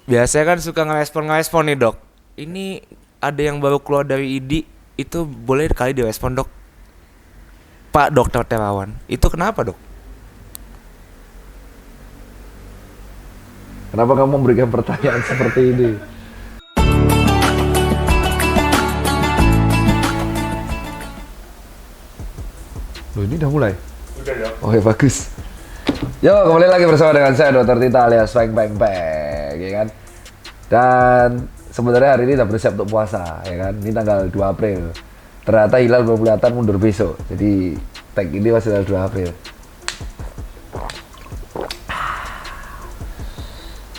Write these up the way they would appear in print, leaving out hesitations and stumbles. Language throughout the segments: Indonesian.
Biasanya kan suka ngerespon nih dok. Ini ada yang baru keluar dari ID, itu boleh kali direspon dok. Pak Dokter Terawan, itu kenapa dok? Kenapa kamu memberikan pertanyaan seperti ini? Loh, ini udah mulai? Udah dok. Oke, bagus. Yo, kembali lagi bersama dengan saya Dr. Tita alias Peng Peng Peng, ya kan? Dan sebenarnya hari ini udah bersiap untuk puasa, ya kan? Ini tanggal 2 April. Ternyata hilal belum kelihatan, mundur besok. Jadi tag ini masih tanggal 2 April.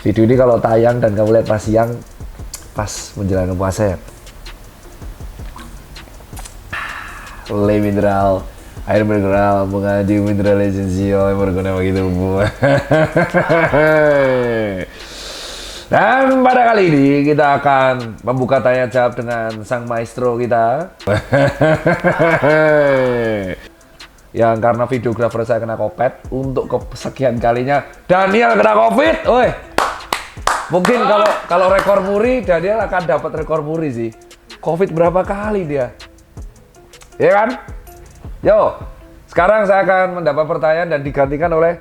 Video ini kalau tayang dan kamu lihat pas siang, pas menjalankan puasa ya. Le mineral, air mineral, mengaji mineral essential yang berguna begitu. Dan pada kali ini kita akan membuka tanya jawab dengan sang maestro kita. Yang karena videografer saya kena COVID untuk kesekian kalinya, Daniel kena COVID. Oi. Mungkin kalau rekor muri, Daniel akan dapat rekor muri sih. COVID berapa kali dia? Ya kan? Yo, sekarang saya akan mendapat pertanyaan dan digantikan oleh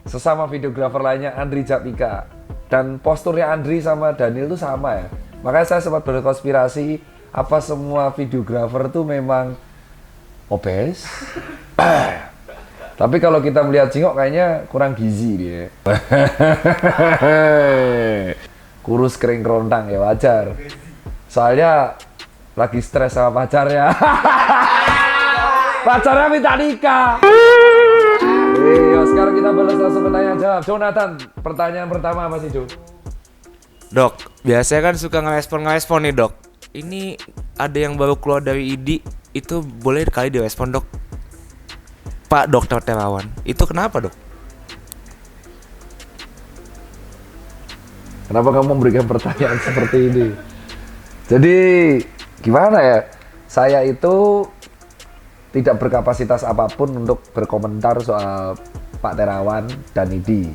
sesama videografer lainnya, Andri Jatika. Dan posturnya Andri sama Daniel itu sama ya. Makanya saya sempat berkonspirasi, apa semua videografer tuh memang obes? Tapi kalau kita melihat Jingok kayaknya kurang gizi dia. Kurus kering kerontang ya, wajar. Soalnya lagi stres sama pacarnya. Pacarnya minta nikah. Yo, sekarang kita balas langsung pertanyaan jawab. Jonathan, pertanyaan pertama apa sih, Jo? Dok, biasanya kan suka ngerespon nih dok. Ini ada yang baru keluar dari ID, itu boleh kali direspon dok. Pak Dokter Terawan, itu kenapa dok? Kenapa kamu memberikan pertanyaan seperti ini? Jadi gimana ya? Saya itu tidak berkapasitas apapun untuk berkomentar soal Pak Terawan dan ID.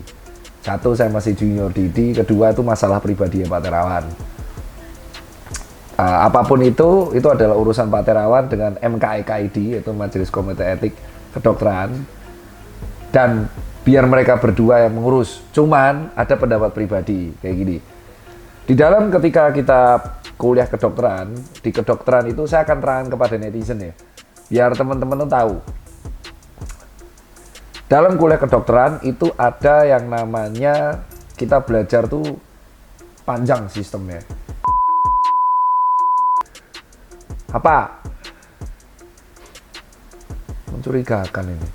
Satu, saya masih junior di ID. Kedua, itu masalah pribadi ya Pak Terawan. Apapun itu adalah urusan Pak Terawan dengan MKEKID, yaitu Majelis Komite Etik Kedokteran. Dan biar mereka berdua yang mengurus. Cuman ada pendapat pribadi kayak gini. Di dalam ketika kita kuliah kedokteran, di kedokteran itu saya akan terangkan kepada netizen ya. Biar teman-teman tuh tahu. Dalam kuliah kedokteran itu ada yang namanya kita belajar tuh panjang sistemnya. Apa? Mencurigakan ini.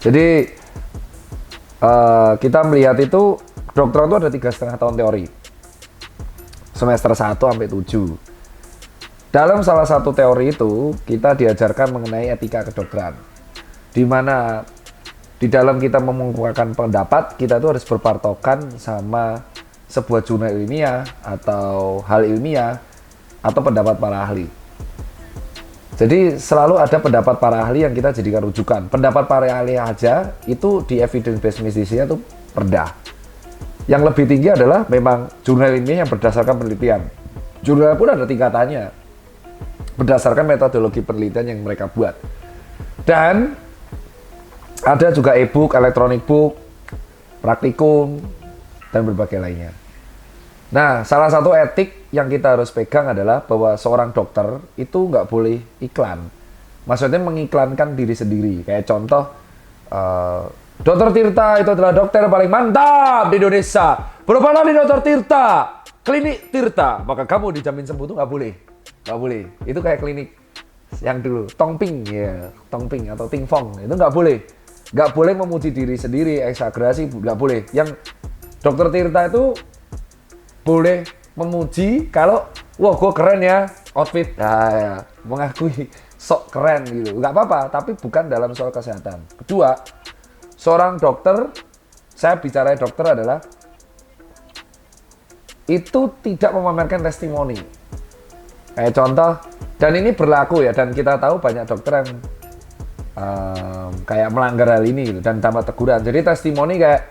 Jadi kita melihat itu kedokteran itu ada 3,5 tahun teori. Semester 1 sampai 7. Dalam salah satu teori itu, kita diajarkan mengenai etika kedokteran. Di mana di dalam kita mengemukakan pendapat, kita itu harus berpatokan sama sebuah jurnal ilmiah atau hal ilmiah atau pendapat para ahli. Jadi selalu ada pendapat para ahli yang kita jadikan rujukan. Pendapat para ahli aja itu di evidence based medicine itu rendah. Yang lebih tinggi adalah memang jurnal ilmiah yang berdasarkan penelitian. Jurnal pun ada tingkatannya, berdasarkan metodologi penelitian yang mereka buat. Dan ada juga e-book, electronic book, praktikum, dan berbagai lainnya. Nah, salah satu etik yang kita harus pegang adalah bahwa seorang dokter itu nggak boleh iklan. Maksudnya mengiklankan diri sendiri. Kayak contoh, Dokter Tirta itu adalah dokter paling mantap di Indonesia. Berobatlah di Dokter Tirta, klinik Tirta, maka kamu dijamin sembuh. Itu nggak boleh. Nggak boleh. Itu kayak klinik yang dulu, Tongping ya, Tongping atau Tingfong. Itu nggak boleh. Nggak boleh memuji diri sendiri, eksagerasi, nggak boleh. Yang Dokter Tirta itu boleh memuji kalau, wah gue keren ya, outfit. Nah, ya, mengakui sok keren gitu. Nggak apa-apa, tapi bukan dalam soal kesehatan. Kedua, seorang dokter, saya bicara dokter adalah, itu tidak memamerkan testimoni. Kayak contoh, dan ini berlaku ya, dan kita tahu banyak dokter yang kayak melanggar hal ini gitu, dan tambah teguran. Jadi testimoni kayak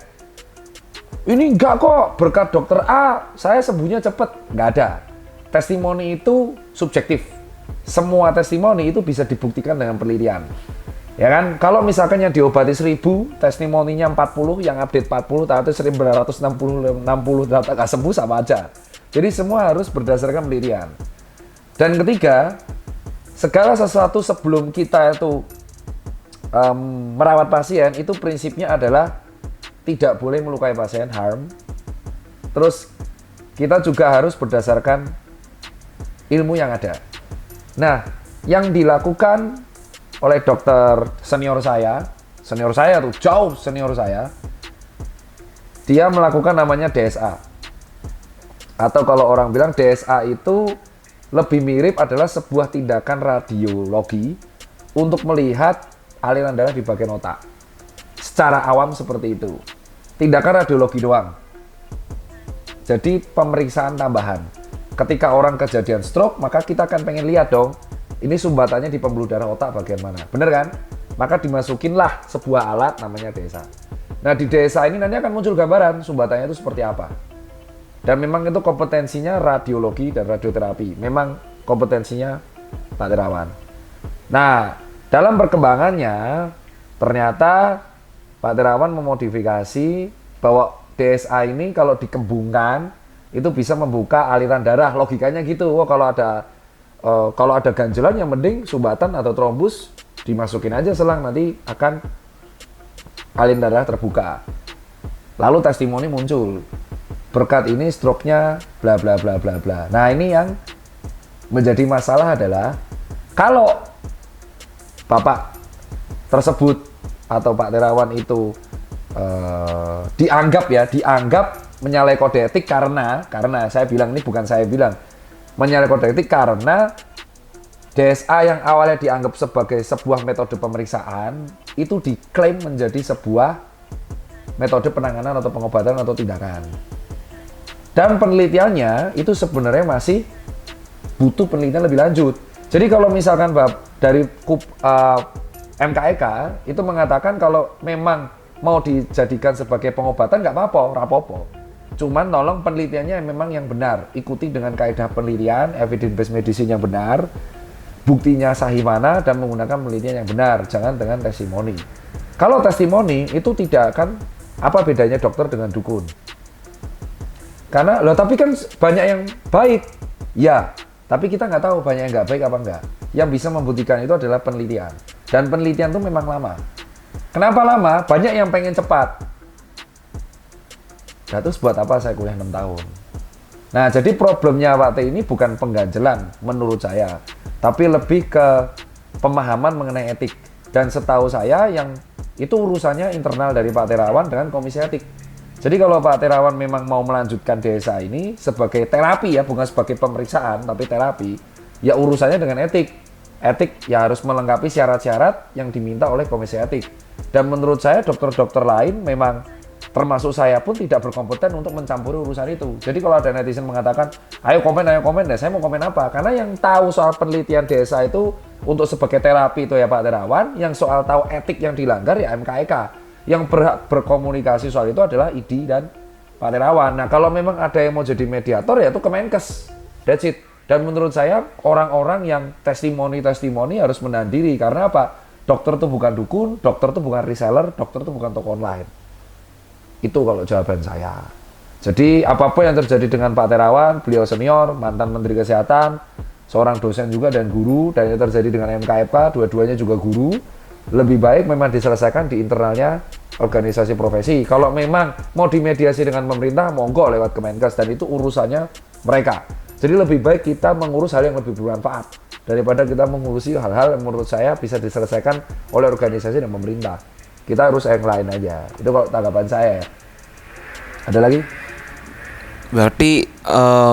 ini enggak kok, berkat dokter A, saya sembuhnya cepet. Nggak ada. Testimoni itu subjektif. Semua testimoni itu bisa dibuktikan dengan penelitian. Ya kan, kalau misalkan yang diobati 1000, testimoninya 40, yang update 40, tapi 1960 data nggak sembuh sama aja. Jadi semua harus berdasarkan penelitian. Dan ketiga, segala sesuatu sebelum kita itu merawat pasien, itu prinsipnya adalah tidak boleh melukai pasien, harm. Terus kita juga harus berdasarkan ilmu yang ada. Nah, yang dilakukan oleh dokter senior saya tuh jauh senior saya, dia melakukan namanya DSA. Atau kalau orang bilang DSA itu lebih mirip adalah sebuah tindakan radiologi untuk melihat aliran darah di bagian otak. Secara awam seperti itu. Tindakan radiologi doang. Jadi pemeriksaan tambahan. Ketika orang kejadian stroke, maka kita akan pengen lihat dong, ini sumbatannya di pembuluh darah otak bagian mana. Bener kan? Maka dimasukinlah sebuah alat namanya DSA. Nah, di DSA ini nanti akan muncul gambaran sumbatannya itu seperti apa. Dan memang itu kompetensinya radiologi dan radioterapi. Memang kompetensinya Pak Terawan. Nah, dalam perkembangannya, ternyata Pak Terawan memodifikasi bahwa DSA ini kalau dikembungkan, itu bisa membuka aliran darah. Logikanya gitu. Oh, kalau ada ganjelan yang mending sumbatan atau trombus dimasukin aja selang, nanti akan aliran darah terbuka. Lalu testimoni muncul. Berkat ini stroke-nya bla bla bla bla bla. Nah, ini yang menjadi masalah adalah kalau Bapak tersebut atau Pak Terawan itu dianggap menyalahi kode etik karena saya bilang, ini bukan saya bilang, menyalahi kode etik karena DSA yang awalnya dianggap sebagai sebuah metode pemeriksaan itu diklaim menjadi sebuah metode penanganan atau pengobatan atau tindakan. Dan penelitiannya itu sebenarnya masih butuh penelitian lebih lanjut. Jadi kalau misalkan dari MKEK itu mengatakan kalau memang mau dijadikan sebagai pengobatan nggak apa-apa, rapopo. Cuman tolong penelitiannya memang yang benar, ikuti dengan kaidah penelitian, evidence based medicine yang benar, buktinya sahih mana, dan menggunakan penelitian yang benar, jangan dengan testimoni. Kalau testimoni itu tidak akan, apa bedanya dokter dengan dukun? Karena tapi kan banyak yang baik, ya, tapi kita nggak tahu banyak yang nggak baik apa enggak. Yang bisa membuktikan itu adalah penelitian, dan penelitian itu memang lama. Kenapa lama? Banyak yang pengen cepat. Nah, terus buat apa saya kuliah 6 tahun? Nah, jadi problemnya Pak T ini bukan pengganjelan menurut saya, tapi lebih ke pemahaman mengenai etik. Dan setahu saya yang itu urusannya internal dari Pak Terawan dengan Komisi Etik. Jadi kalau Pak Terawan memang mau melanjutkan DSA ini sebagai terapi ya, bukan sebagai pemeriksaan, tapi terapi, ya urusannya dengan etik. Etik ya harus melengkapi syarat-syarat yang diminta oleh Komisi Etik. Dan menurut saya dokter-dokter lain memang termasuk saya pun tidak berkompeten untuk mencampuri urusan itu. Jadi kalau ada netizen mengatakan, ayo komen, nah saya mau komen apa? Karena yang tahu soal penelitian DSA itu untuk sebagai terapi itu ya Pak Terawan, yang soal tahu etik yang dilanggar ya MKEK. Yang berhak berkomunikasi soal itu adalah ID dan Pak Terawan. Nah, kalau memang ada yang mau jadi mediator ya itu Kemenkes. That's it. Dan menurut saya orang-orang yang testimoni harus menahan diri. Karena apa? Dokter itu bukan dukun, dokter itu bukan reseller, dokter itu bukan toko online. Itu kalau jawaban saya. Jadi apapun yang terjadi dengan Pak Terawan, beliau senior, mantan Menteri Kesehatan, seorang dosen juga dan guru, dan yang terjadi dengan MKEK, dua-duanya juga guru, lebih baik memang diselesaikan di internalnya organisasi profesi. Kalau memang mau dimediasi dengan pemerintah, monggo lewat Kemenkes, dan itu urusannya mereka. Jadi lebih baik kita mengurus hal yang lebih bermanfaat daripada kita mengurusi hal-hal yang menurut saya bisa diselesaikan oleh organisasi dan pemerintah. Kita harus yang lain aja. Itu kalau tanggapan saya ya. Ada lagi? Berarti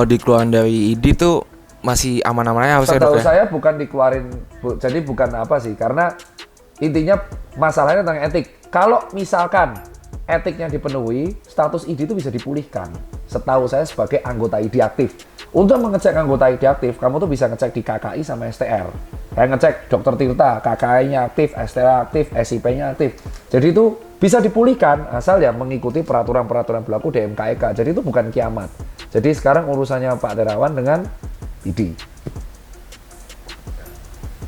dikeluarin dari ID tuh masih aman-aman aja harusnya, Setahu Dok, ya? saya bukan dikeluarin, jadi bukan apa sih, karena intinya masalahnya tentang etik. Kalau misalkan etiknya dipenuhi, status ID itu bisa dipulihkan. Setahu saya sebagai anggota ID aktif. Untuk mengecek anggota ID aktif, kamu tuh bisa ngecek di KKI sama STR. Kayak ngecek Dokter Tirta, KKI-nya aktif, STR aktif, SIP-nya aktif. Jadi itu bisa dipulihkan asal ya mengikuti peraturan-peraturan berlaku di MKEK. Jadi itu bukan kiamat. Jadi sekarang urusannya Pak Terawan dengan ID.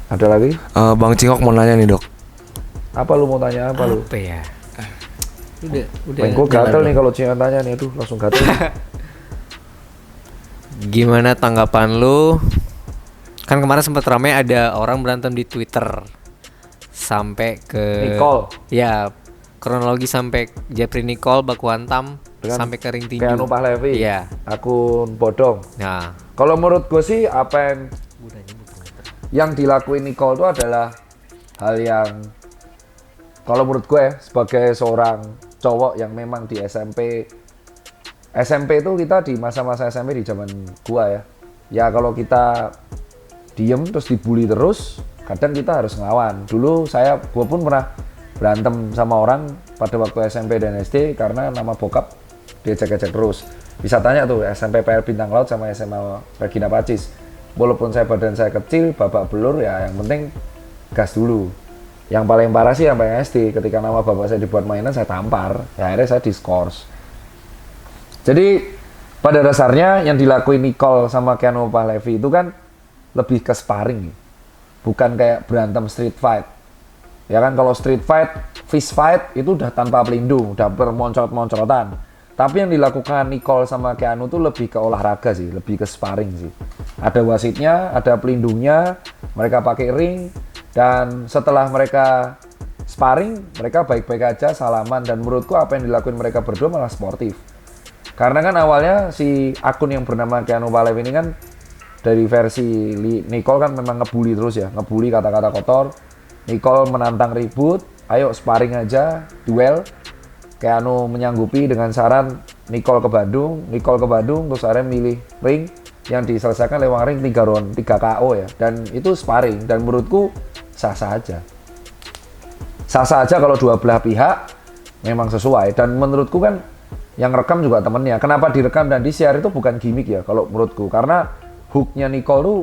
Ada lagi? Bang Cingok mau nanya nih dok. Apa lu mau tanya apa lu? Apa ya? Udah Gue gatel nih kalau Cian tanya nih, aduh langsung gatel. Gimana tanggapan lu? Kan kemarin sempat ramai ada orang berantem di Twitter sampai ke Nicole. Ya, kronologi sampai Jeffrey Nicole baku hantam Dengan sampai ke ring tinju. Keanu Pahlevi. Iya. Akun bodong. Nah, Kalau menurut gue sih apa yang dilakuin Nicole itu adalah hal yang kalau menurut gue sebagai seorang cowok yang memang di SMP itu kita di masa-masa SMP di zaman gua ya kalau kita diem terus dibully terus kadang kita harus ngelawan. Dulu gua pun pernah berantem sama orang pada waktu SMP dan SD karena nama bokap diejek-ejek terus. Bisa tanya tuh SMP PR Bintang Laut sama SMA Regina Pacis. Walaupun badan saya kecil, babak belur ya yang penting gas dulu. Yang paling parah sih yang paling SD, ketika nama bapak saya dibuat mainan saya tampar, ya akhirnya saya diskors. Jadi pada dasarnya yang dilakuin Nicole sama Keanu Pahlevi itu kan lebih ke sparring, bukan kayak berantem street fight. Ya kan kalau street fight, fist fight itu udah tanpa pelindung, udah bermoncrot-moncrotan. Tapi yang dilakukan Nicole sama Keanu tuh lebih ke olahraga sih, lebih ke sparring sih. Ada wasitnya, ada pelindungnya, mereka pakai ring, dan setelah mereka sparring, mereka baik-baik aja, salaman, dan menurutku apa yang dilakuin mereka berdua malah sportif. Karena kan awalnya si akun yang bernama Keanu Pahlevi ini kan dari versi Nicole kan memang ngebully terus ya, ngebully kata-kata kotor. Nicole menantang ribut, ayo sparring aja, duel. Keanu menyanggupi dengan saran Nicole ke Bandung, terus akhirnya milih ring yang diselesaikan lewat ring 3 round, 3 KO ya. Dan itu sparring, dan menurutku sah-sah aja. Sah-sah aja kalau dua belah pihak memang sesuai. Dan menurutku kan yang rekam juga temennya. Kenapa direkam dan di-share itu bukan gimmick ya kalau menurutku. Karena hooknya Nicole tuh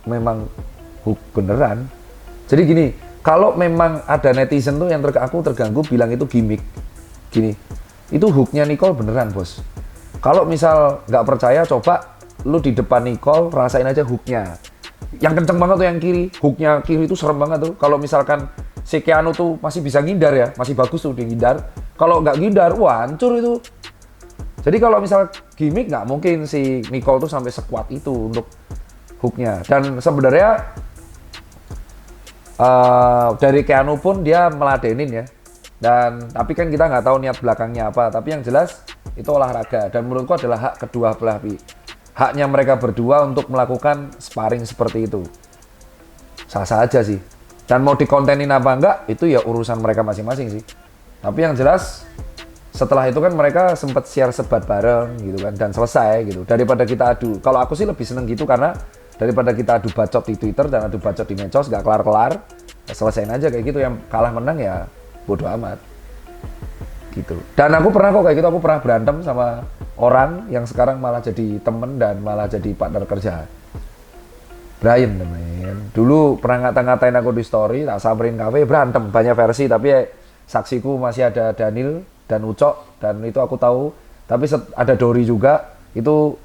memang hook beneran. Jadi gini, kalau memang ada netizen tuh yang aku terganggu bilang itu gimmick. Gini, itu hooknya Nicole beneran bos. Kalau misal nggak percaya, coba lu di depan Nicole rasain aja hooknya. Yang kenceng banget tuh yang kiri, hooknya kiri itu serem banget tuh. Kalau misalkan si Keanu tuh masih bisa ngindar ya, masih bagus tuh dia ngindar. Kalau nggak ngindar, wah hancur itu. Jadi kalau misal gimmick nggak mungkin si Nicole tuh sampai sekuat itu untuk hooknya. Dan sebenarnya dari Keanu pun dia meladenin ya. Dan tapi kan kita nggak tahu niat belakangnya apa. Tapi yang jelas itu olahraga dan menurutku adalah hak kedua belah pihak. Haknya mereka berdua untuk melakukan sparring seperti itu. Sah-sah aja sih. Dan mau dikontenin apa enggak itu ya urusan mereka masing-masing sih. Tapi yang jelas setelah itu kan mereka sempat share sebat bareng gitu kan dan selesai gitu. Daripada kita adu. Kalau aku sih lebih seneng gitu karena daripada kita adu bacot di Twitter dan adu bacot di medsos gak kelar-kelar, ya selesain aja kayak gitu. Yang kalah menang ya bodo amat gitu. Dan aku pernah kok kayak gitu, aku pernah berantem sama orang yang sekarang malah jadi temen dan malah jadi partner kerja. Brian namanya. Dulu pernah ngata-ngatain aku di story, tak samperin kafe berantem, banyak versi tapi ya, saksiku masih ada Daniel dan Ucok dan itu aku tahu. Tapi ada Dori juga, itu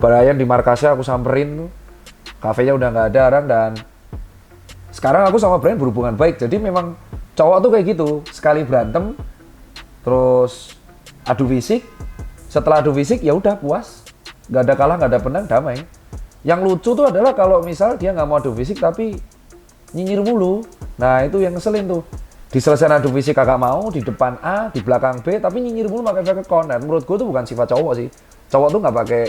Brian di markasnya aku samperin tuh. Kafenya udah nggak ada orang dan sekarang aku sama Brian berhubungan baik. Jadi memang cowok tuh kayak gitu, sekali berantem terus adu fisik, setelah adu fisik ya udah puas, nggak ada kalah nggak ada menang, damai. Yang lucu tuh adalah kalau misal dia nggak mau adu fisik tapi nyinyir mulu, nah itu yang ngeselin tuh. Diselesaikan adu fisik kagak mau, di depan A, di belakang B, tapi nyinyir mulu pakai fake account. Dan menurut gue tuh bukan sifat cowok sih. Cowok tuh nggak pakai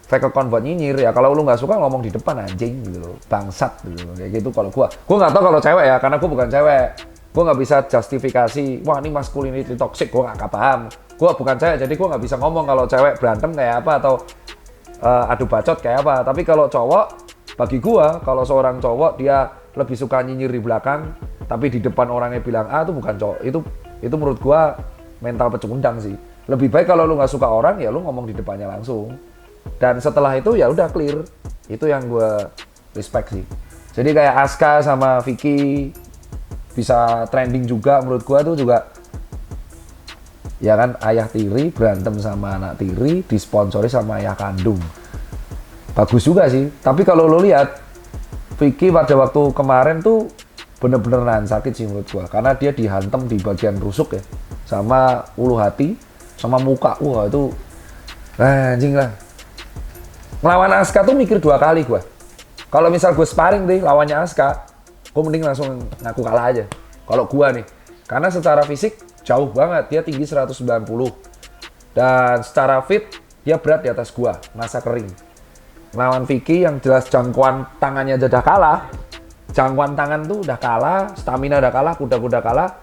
fake account buat nyinyir ya. Kalau lu nggak suka ngomong di depan anjing gitu loh, bangsat gitu loh. Kayak gitu kalau gue nggak tahu kalau cewek ya, karena gue bukan cewek. Gue nggak bisa justifikasi, wah ini masculinity toxic, gue nggak paham. Gue bukan cewek, jadi gue nggak bisa ngomong kalau cewek berantem kayak apa atau adu bacot kayak apa. Tapi kalau cowok, bagi gue, kalau seorang cowok dia lebih suka nyinyir di belakang, tapi di depan orangnya bilang itu bukan cowok. Itu menurut gue mental pecundang sih. Lebih baik kalau lu nggak suka orang ya lu ngomong di depannya langsung. Dan setelah itu ya udah clear. Itu yang gue respect sih. Jadi kayak Aska sama Vicky bisa trending juga menurut gua tuh juga ya kan, ayah tiri berantem sama anak tiri disponsori sama ayah kandung. Bagus juga sih. Tapi kalau lo lihat Vicky pada waktu kemarin tuh bener-bener nahan sakit sih menurut gua, karena dia dihantam di bagian rusuk ya, sama ulu hati, sama muka. Wah itu anjing lah. Ngelawan Aska tuh mikir 2 kali gua. Kalau misal gue sparring deh lawannya Aska, gue mending langsung ngaku kalah aja. Kalau gua nih, karena secara fisik jauh banget, dia tinggi 190. Dan secara fit, dia berat di atas gua, masa kering. Lawan Vicky yang jelas jangkauan tangannya aja udah kalah. Jangkauan tangan tuh udah kalah, stamina udah kalah, kuda-kuda kalah.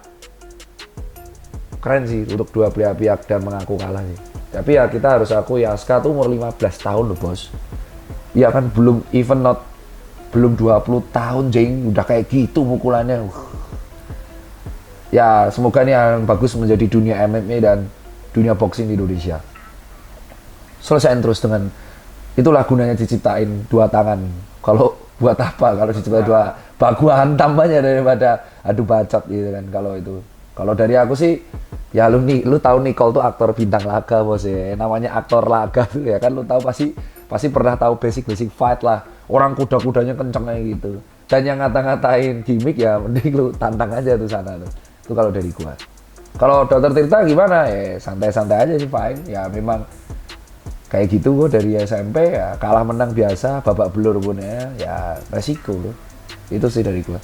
Keren sih untuk dua belah pihak dan mengaku kalah sih. Tapi ya kita harus akui Aska tuh umur 15 tahun loh bos. Iya kan belum 20 tahun jeng udah kayak gitu pukulannya. Ya semoga ini yang bagus menjadi dunia MMA dan dunia boxing di Indonesia. Selesaiin terus dengan itulah gunanya diciptain 2 tangan. Kalau buat apa kalau diciptain 2 baku hantam aja daripada adu bacot gitu kan kalau itu. Kalau dari aku sih ya lu tahu Nicole tuh aktor bintang laga bos ya. Namanya aktor laga tuh ya kan, lu tahu pasti pernah tahu basic fight lah. Orang kuda-kudanya kenceng kayak gitu. Dan yang ngata-ngatain gimmick ya mending lu tantang aja tuh sana tuh. Itu kalau dari gua. Kalau Dr. Tirta gimana? Ya santai-santai aja sih fine. Ya memang kayak gitu gua dari SMP ya kalah menang biasa, babak belur pun ya resiko loh. Itu sih dari gua.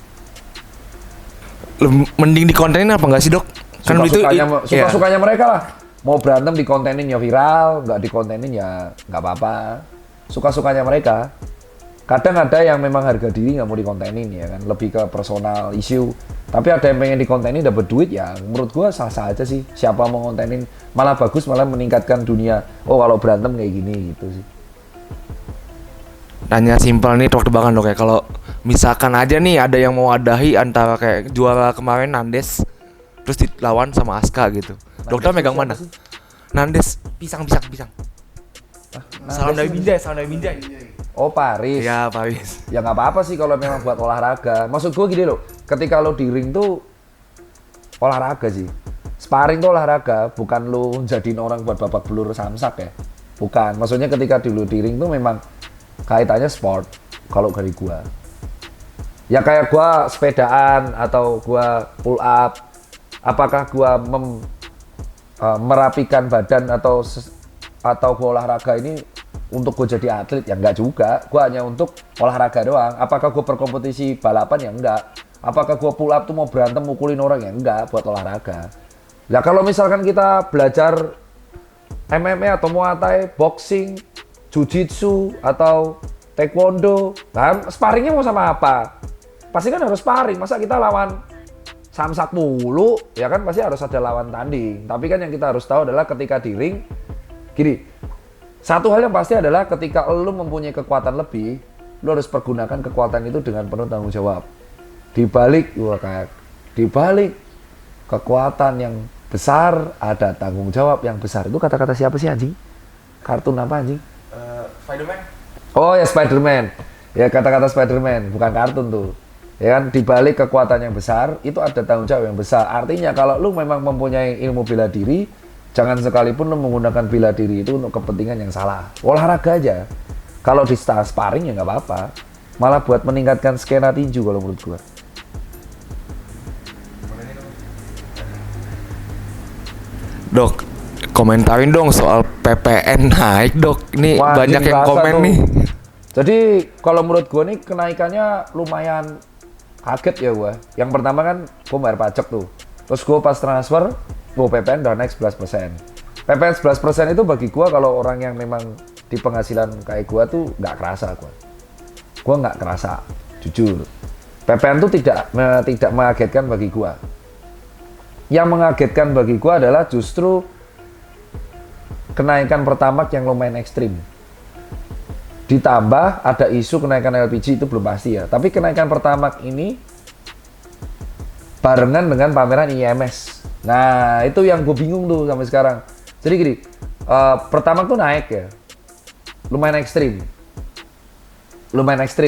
Mending dikontenin apa enggak sih, Dok? Kan itu suka-sukanya mereka lah. Mau berantem dikontenin ya viral, nggak dikontenin ya nggak apa-apa. Suka-sukanya mereka. Kadang ada yang memang harga diri nggak mau dikontenin ya kan, lebih ke personal issue. Tapi ada yang pengen dikontenin dapat duit ya, menurut gua sah-sah aja sih. Siapa mau kontenin malah bagus, malah meningkatkan dunia. Oh kalau berantem kayak gini gitu sih. Tanya simpel nih, tebak-tebakan Dok ya. Kalau misalkan aja nih ada yang mau adahi antara kayak juara kemarin Nandes terus dilawan sama Aska gitu. Dokter megang mana? Nandes pisang. Salam dari Binjai. Oh Paris. Ya Paris. Ya nggak apa-apa sih kalau memang buat olahraga. Maksud gue gini loh, ketika lo di ring tuh olahraga sih. Sparring tuh olahraga, bukan lo jadiin orang buat babak belur samsak ya. Bukan. Maksudnya ketika di ring tuh memang kaitannya sport. Kalau dari gua. Ya kayak gua sepedaan atau gua pull up. Apakah gua merapikan badan atau gua olahraga ini untuk gue jadi atlet? Ya enggak juga, gue hanya untuk olahraga doang. Apakah gue berkompetisi balapan? Ya enggak. Apakah gue pull up tuh mau berantem mukulin orang? Ya enggak, buat olahraga. Nah kalau misalkan kita belajar MMA atau Muay Thai, boxing, Jiu-Jitsu atau Taekwondo, nah sparringnya mau sama apa? Pasti kan harus sparring, masa kita lawan samsak mulu, ya kan pasti harus ada lawan tanding. Tapi kan yang kita harus tahu adalah ketika di ring, gini, satu hal yang pasti adalah ketika lo mempunyai kekuatan lebih, lo harus pergunakan kekuatan itu dengan penuh tanggung jawab. Di balik kekuatan yang besar ada tanggung jawab yang besar. Itu kata-kata siapa sih anjing? Kartun apa anjing? Spider-Man. Oh ya Spider-Man. Ya kata-kata Spider-Man, bukan kartun tuh. Ya kan, di balik kekuatan yang besar itu ada tanggung jawab yang besar. Artinya kalau lo memang mempunyai ilmu bela diri, jangan sekalipun lo menggunakan bela diri itu untuk kepentingan yang salah. Olahraga aja. Kalau di sparring ya nggak apa-apa. Malah buat meningkatkan skena tinju kalau menurut gua. Dok, komentarin dong soal PPN naik Dok. Ini Wah, banyak yang komen tuh. nih. Jadi kalau menurut gua nih kenaikannya lumayan kaget ya gua. Yang pertama kan gua bayar pajak tuh. Terus gua pas transfer PPN udah naik 11%. PPN 11% itu bagi gua kalau orang yang memang di penghasilan kayak gua tuh nggak kerasa gua. Gua nggak kerasa, jujur. PPN tuh tidak mengagetkan bagi gua. Yang mengagetkan bagi gua adalah justru kenaikan Pertamax yang lumayan ekstrim. Ditambah ada isu kenaikan LPG itu belum pasti ya. Tapi kenaikan Pertamax ini barengan dengan pameran IMS. Nah itu yang gue bingung tuh sampai sekarang. Jadi gini, Pertamax tuh naik ya, lumayan ekstrim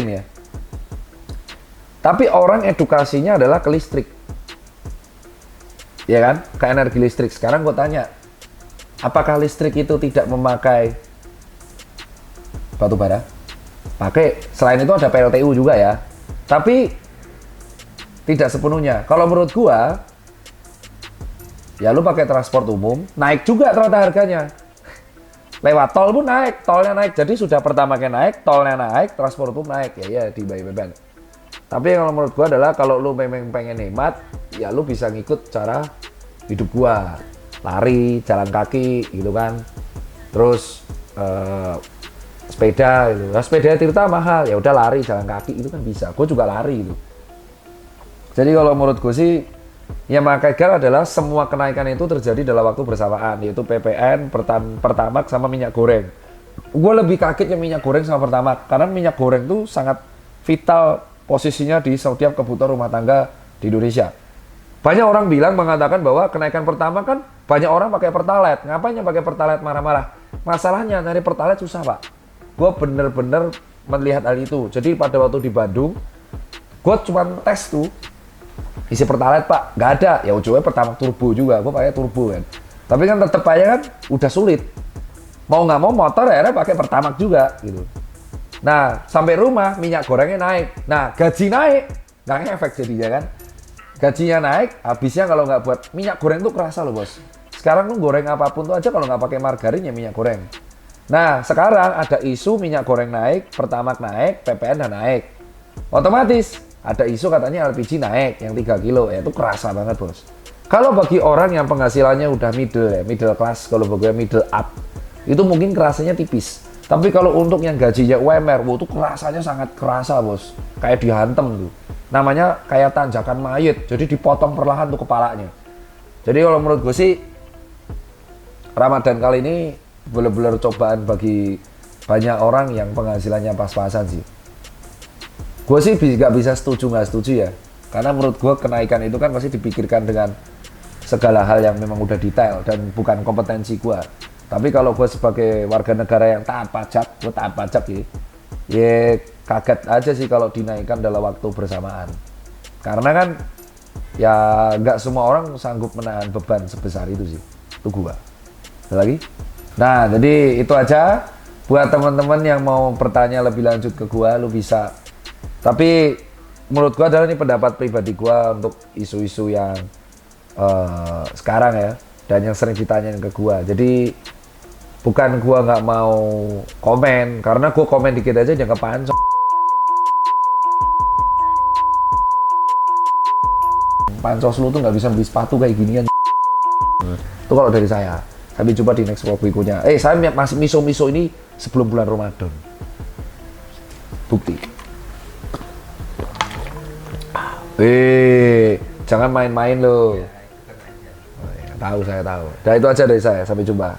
ya. Tapi orang edukasinya adalah ke listrik. ya kan, ke energi listrik. Sekarang gue tanya, apakah listrik itu tidak memakai batu bara? Pakai. Selain itu ada PLTU juga ya. Tapi tidak sepenuhnya. Kalau menurut gua, ya lu pakai transport umum, naik juga ternyata harganya. Lewat tol pun naik, tolnya naik. Jadi sudah pertama naik, tolnya naik, transport umum naik. Ya di BBM. Tapi kalau menurut gua adalah kalau lu memang pengen hemat, ya lu bisa ngikut cara hidup gua. Lari, jalan kaki gitu kan. Terus sepeda gitu. Nah, sepeda Tirta mahal, ya udah lari, jalan kaki itu kan bisa. Gue juga lari gitu. Jadi kalau menurut gue sih, yang mengagetkan adalah semua kenaikan itu terjadi dalam waktu bersamaan, yaitu PPN, Pertamax sama minyak goreng. Gue lebih kaget yang minyak goreng sama Pertamax, karena minyak goreng itu sangat vital posisinya di setiap kebutuhan rumah tangga di Indonesia. Banyak orang bilang mengatakan bahwa kenaikan pertama kan banyak orang pakai Pertalite. Ngapain yang pakai Pertalite marah-marah? Masalahnya nyari Pertalite susah, Pak. Gue bener-bener melihat hal itu. Jadi pada waktu di Bandung, gue cuma tes tuh isi Pertalite, Pak, nggak ada. Ya ujungnya pertama turbo juga, gue pakai turbo kan. Tapi kan tetep aja kan udah sulit. Mau nggak mau motor akhirnya pakai Pertamax juga gitu. Nah sampai rumah minyak gorengnya naik. Nah gaji naik, nggak ngefek jadinya kan. Gajinya naik, habisnya kalau nggak buat minyak goreng tuh kerasa loh bos. Sekarang tuh goreng apapun tuh aja kalau nggak pakai margarin ya minyak goreng. Nah, sekarang ada isu minyak goreng naik, Pertamax naik, PPN dan naik. Otomatis ada isu katanya LPG naik yang 3 kilo, ya itu kerasa banget bos. Kalau bagi orang yang penghasilannya udah middle class, kalau bagi middle up, itu mungkin kerasanya tipis. Tapi kalau untuk yang gajinya UMR, itu kerasanya sangat kerasa bos. Kayak dihantem tuh. Namanya kayak tanjakan mayat, jadi dipotong perlahan tuh kepalanya. Jadi kalau menurut gue sih, Ramadan kali ini bener-bener cobaan bagi banyak orang yang penghasilannya pas-pasan sih. Gue sih nggak bisa nggak setuju ya. Karena menurut gue kenaikan itu kan pasti dipikirkan dengan segala hal yang memang udah detail dan bukan kompetensi gue. Tapi kalau gue sebagai warga negara yang taat pajak, gue taat pajak ya kaget aja sih kalau dinaikkan dalam waktu bersamaan. Karena kan ya nggak semua orang sanggup menahan beban sebesar itu sih. Itu gue. Ada lagi? Nah, jadi itu aja. Buat teman-teman yang mau bertanya lebih lanjut ke gua, lu bisa. Tapi menurut gua adalah ini pendapat pribadi gua untuk isu-isu yang sekarang ya, dan yang sering ditanyain ke gua. Jadi bukan gua nggak mau komen, karena gua komen dikit aja jangan kepancing. Pancos lu tuh nggak bisa beli sepatu kayak ginian. Itu kalau dari saya. Sampai jumpa di next vlog berikutnya. Saya masih miso-miso ini sebelum bulan Ramadan. Bukti. Jangan main-main loh. Tahu, saya tahu. Dan itu aja dari saya. Sampai jumpa.